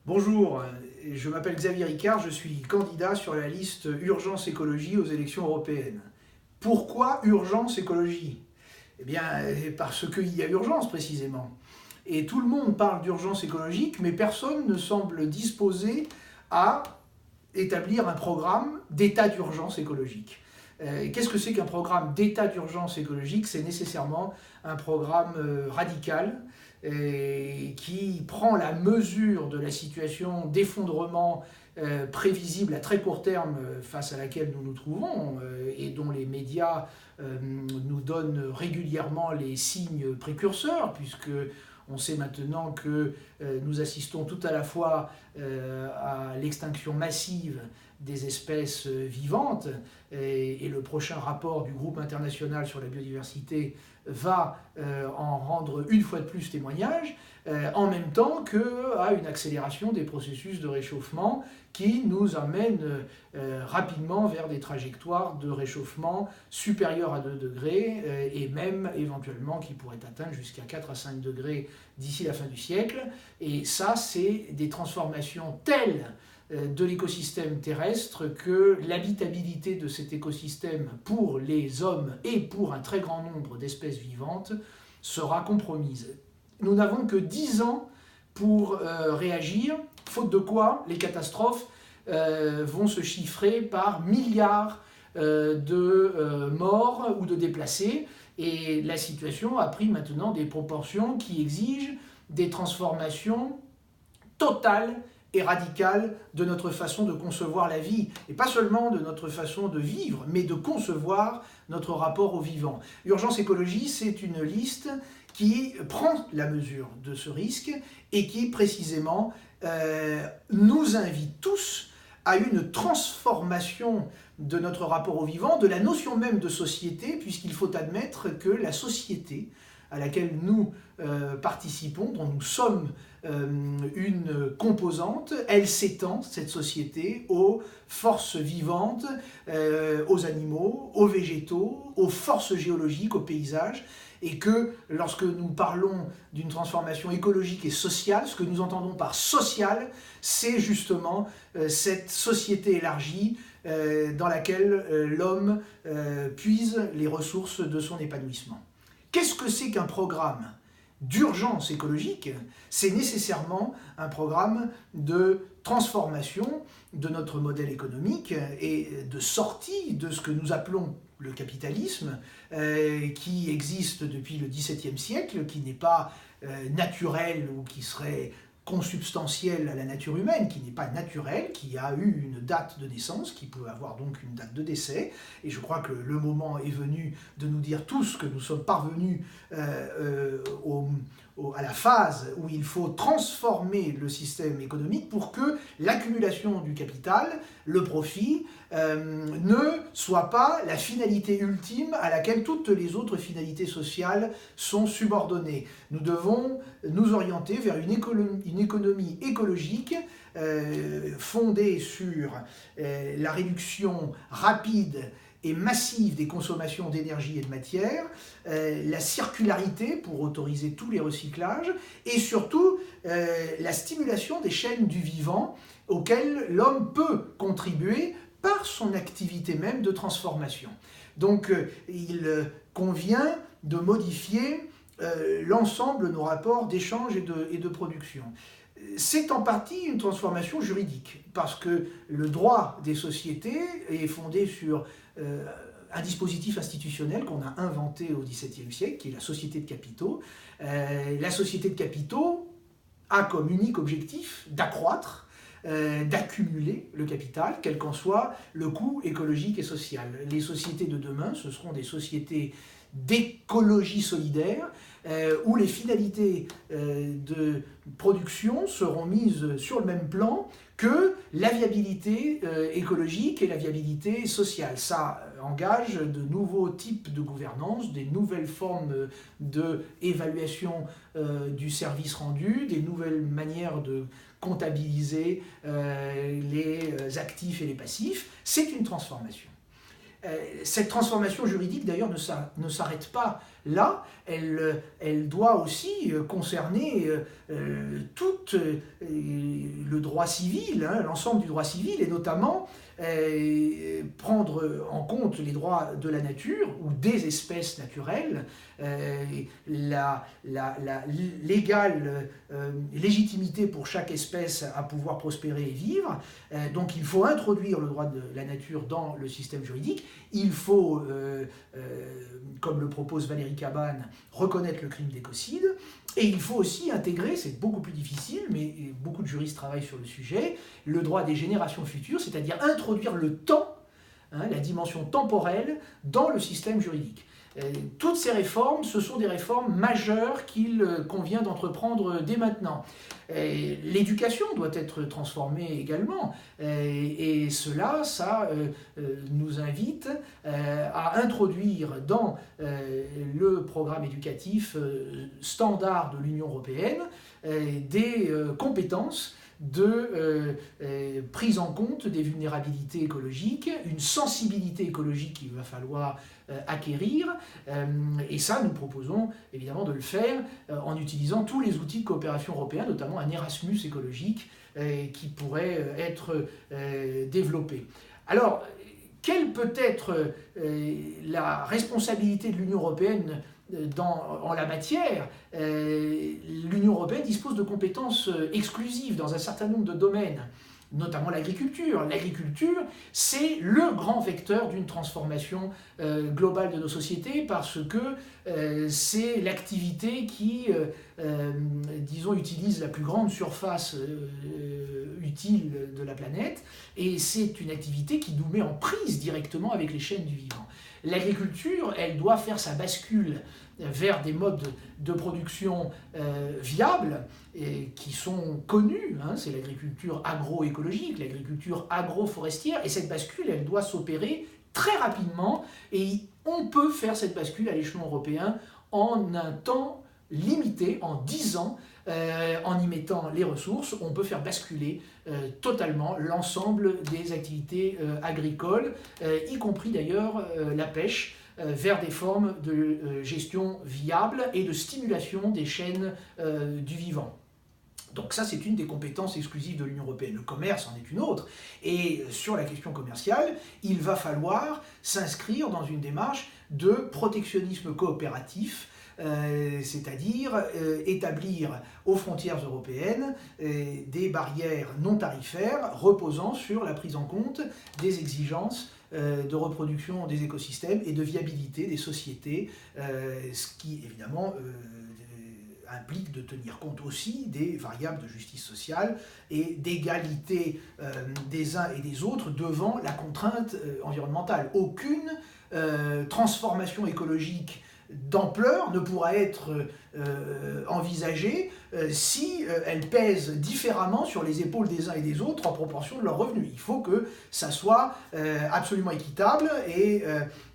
Bonjour, je m'appelle Xavier Ricard, je suis candidat sur la liste Urgence Écologie aux élections européennes. Pourquoi Urgence Écologie? Eh bien, parce qu'il y a urgence précisément. Et tout le monde parle d'urgence écologique, mais personne ne semble disposé à établir un programme d'état d'urgence écologique. Qu'est-ce que c'est qu'un programme d'état d'urgence écologique? C'est nécessairement un programme radical qui prend la mesure de la situation d'effondrement prévisible à très court terme face à laquelle nous nous trouvons et dont les médias nous donnent régulièrement les signes précurseurs, puisque on sait maintenant que nous assistons tout à la fois à l'extinction massive des espèces vivantes, et le prochain rapport du groupe international sur la biodiversité va en rendre une fois de plus témoignage, en même temps qu'à une accélération des processus de réchauffement qui nous amène rapidement vers des trajectoires de réchauffement supérieures à 2 degrés et même éventuellement qui pourraient atteindre jusqu'à 4 à 5 degrés d'ici la fin du siècle. Et ça, c'est des transformations telles de l'écosystème terrestre que l'habitabilité de cet écosystème pour les hommes et pour un très grand nombre d'espèces vivantes sera compromise. Nous n'avons que 10 ans pour réagir, faute de quoi les catastrophes vont se chiffrer par milliards de morts ou de déplacés, et la situation a pris maintenant des proportions qui exigent des transformations totales et radicale de notre façon de concevoir la vie, et pas seulement de notre façon de vivre, mais de concevoir notre rapport au vivant. Urgence Écologie, c'est une liste qui prend la mesure de ce risque et qui, précisément, nous invite tous à une transformation de notre rapport au vivant, de la notion même de société, puisqu'il faut admettre que la société à laquelle nous participons, dont nous sommes une composante, elle s'étend, cette société, aux forces vivantes, aux animaux, aux végétaux, aux forces géologiques, aux paysages, et que lorsque nous parlons d'une transformation écologique et sociale, ce que nous entendons par social, c'est justement cette société élargie dans laquelle l'homme puise les ressources de son épanouissement. Qu'est-ce que c'est qu'un programme d'urgence écologique? C'est nécessairement un programme de transformation de notre modèle économique et de sortie de ce que nous appelons le capitalisme, qui existe depuis le XVIIe siècle, qui n'est pas naturel ou qui serait consubstantiel à la nature humaine, qui n'est pas naturel, qui a eu une date de naissance, qui peut avoir donc une date de décès. Et je crois que le moment est venu de nous dire tous que nous sommes parvenus à la phase où il faut transformer le système économique pour que l'accumulation du capital, le profit, ne soit pas la finalité ultime à laquelle toutes les autres finalités sociales sont subordonnées. Nous devons nous orienter vers une économie écologique fondée sur la réduction rapide et massive des consommations d'énergie et de matière, la circularité pour autoriser tous les recyclages, et surtout la stimulation des chaînes du vivant auxquelles l'homme peut contribuer par son activité même de transformation. Donc il convient de modifier l'ensemble de nos rapports d'échange et de production. C'est en partie une transformation juridique, parce que le droit des sociétés est fondé sur un dispositif institutionnel qu'on a inventé au XVIIe siècle, qui est la société de capitaux. La société de capitaux a comme unique objectif d'accroître, d'accumuler le capital, quel qu'en soit le coût écologique et social. Les sociétés de demain, ce seront des sociétés d'écologie solidaire, où les finalités de production seront mises sur le même plan que la viabilité écologique et la viabilité sociale. Ça engage de nouveaux types de gouvernance, des nouvelles formes d'évaluation du service rendu, des nouvelles manières de comptabiliser les actifs et les passifs. C'est une transformation. Cette transformation juridique, d'ailleurs, ne s'arrête pas là, elle doit aussi concerner tout le droit civil, hein, l'ensemble du droit civil, et notamment prendre en compte les droits de la nature ou des espèces naturelles, la légale légitimité pour chaque espèce à pouvoir prospérer et vivre. Donc il faut introduire le droit de la nature dans le système juridique. Il faut, comme le propose Valérie Cabane, reconnaître le crime d'écocide. Et il faut aussi intégrer, c'est beaucoup plus difficile, mais beaucoup de juristes travaillent sur le sujet, le droit des générations futures, c'est-à-dire introduire le temps, hein, la dimension temporelle, dans le système juridique. Toutes ces réformes, ce sont des réformes majeures qu'il convient d'entreprendre dès maintenant. L'éducation doit être transformée également, et cela, ça nous invite à introduire dans le programme éducatif standard de l'Union européenne des compétences de prise en compte des vulnérabilités écologiques, une sensibilité écologique qu'il va falloir acquérir, et ça nous proposons évidemment de le faire en utilisant tous les outils de coopération européens, notamment un Erasmus écologique qui pourrait être développé. Alors, quelle peut être la responsabilité de l'Union européenne en la matière? L'Union européenne dispose de compétences exclusives dans un certain nombre de domaines, notamment l'agriculture. L'agriculture, c'est le grand vecteur d'une transformation globale de nos sociétés parce que c'est l'activité qui, disons, utilise la plus grande surface utile de la planète, et c'est une activité qui nous met en prise directement avec les chaînes du vivant. L'agriculture, elle doit faire sa bascule vers des modes de production viables et qui sont connus, hein, c'est l'agriculture agroécologique, l'agriculture agroforestière, et cette bascule, elle doit s'opérer très rapidement, et on peut faire cette bascule à l'échelon européen en un temps limité, en 10 ans, en y mettant les ressources, on peut faire basculer totalement l'ensemble des activités agricoles, y compris d'ailleurs la pêche, vers des formes de gestion viable et de stimulation des chaînes du vivant. Donc ça, c'est une des compétences exclusives de l'Union européenne. Le commerce en est une autre. Et sur la question commerciale, il va falloir s'inscrire dans une démarche de protectionnisme coopératif, c'est-à-dire établir aux frontières européennes des barrières non tarifaires reposant sur la prise en compte des exigences de reproduction des écosystèmes et de viabilité des sociétés, ce qui évidemment implique de tenir compte aussi des variables de justice sociale et d'égalité des uns et des autres devant la contrainte environnementale. Aucune transformation écologique d'ampleur ne pourra être envisagée si elle pèse différemment sur les épaules des uns et des autres en proportion de leurs revenus. Il faut que ça soit absolument équitable et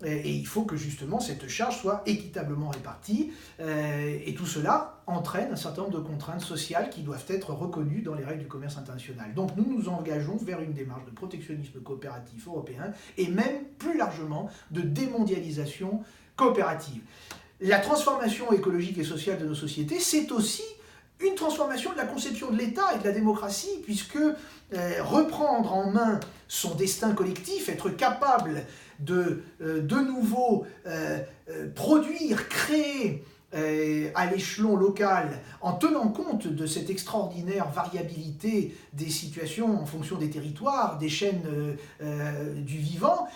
il faut que justement cette charge soit équitablement répartie et tout cela entraîne un certain nombre de contraintes sociales qui doivent être reconnues dans les règles du commerce international. Donc nous nous engageons vers une démarche de protectionnisme coopératif européen et même plus largement de démondialisation coopérative. La transformation écologique et sociale de nos sociétés, c'est aussi une transformation de la conception de l'État et de la démocratie, puisque reprendre en main son destin collectif, être capable de nouveau produire, créer à l'échelon local, en tenant compte de cette extraordinaire variabilité des situations en fonction des territoires, des chaînes du vivant,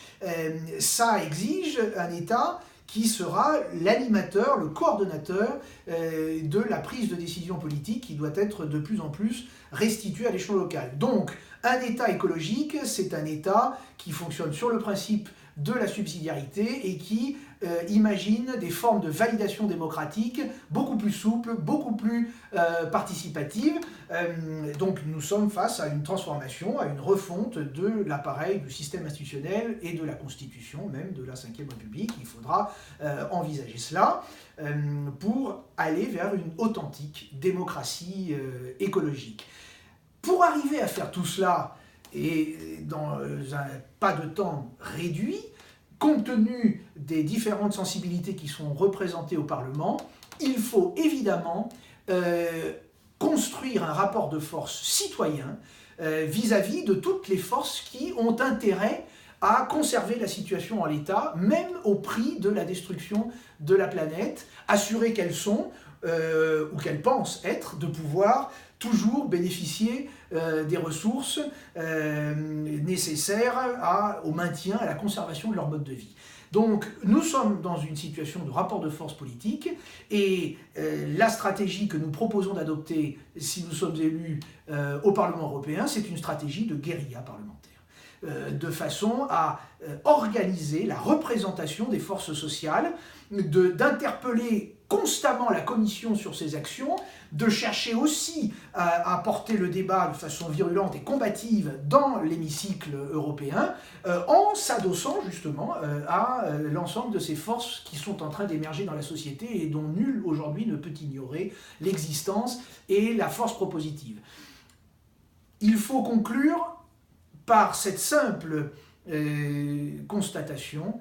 ça exige un État qui sera l'animateur, le coordonnateur de la prise de décision politique qui doit être de plus en plus restituée à l'échelon local. Donc, un État écologique, c'est un État qui fonctionne sur le principe de la subsidiarité et qui imagine des formes de validation démocratique beaucoup plus souples, beaucoup plus participatives. Donc nous sommes face à une transformation, à une refonte de l'appareil du système institutionnel et de la Constitution, même de la Ve République. Il faudra envisager cela pour aller vers une authentique démocratie écologique. Pour arriver à faire tout cela, et dans un pas de temps réduit, compte tenu des différentes sensibilités qui sont représentées au Parlement, il faut évidemment construire un rapport de force citoyen vis-à-vis de toutes les forces qui ont intérêt à conserver la situation en l'état, même au prix de la destruction de la planète, assurer qu'elles sont, ou qu'elles pensent être, de pouvoir toujours bénéficier des ressources nécessaires au maintien, à la conservation de leur mode de vie. Donc nous sommes dans une situation de rapport de force politique et la stratégie que nous proposons d'adopter si nous sommes élus au Parlement européen, c'est une stratégie de guérilla parlementaire, de façon à organiser la représentation des forces sociales, d'interpeller constamment la Commission sur ses actions, de chercher aussi à porter le débat de façon virulente et combative dans l'hémicycle européen, en s'adossant justement à l'ensemble de ces forces qui sont en train d'émerger dans la société et dont nul aujourd'hui ne peut ignorer l'existence et la force propositive. Il faut conclure par cette simple constatation: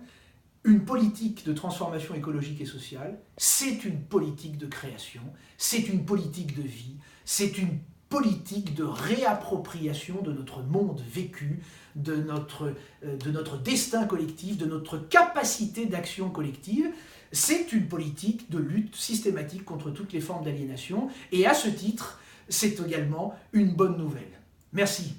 une politique de transformation écologique et sociale, c'est une politique de création, c'est une politique de vie, c'est une politique de réappropriation de notre monde vécu, de notre destin collectif, de notre capacité d'action collective. C'est une politique de lutte systématique contre toutes les formes d'aliénation, et à ce titre, c'est également une bonne nouvelle. Merci.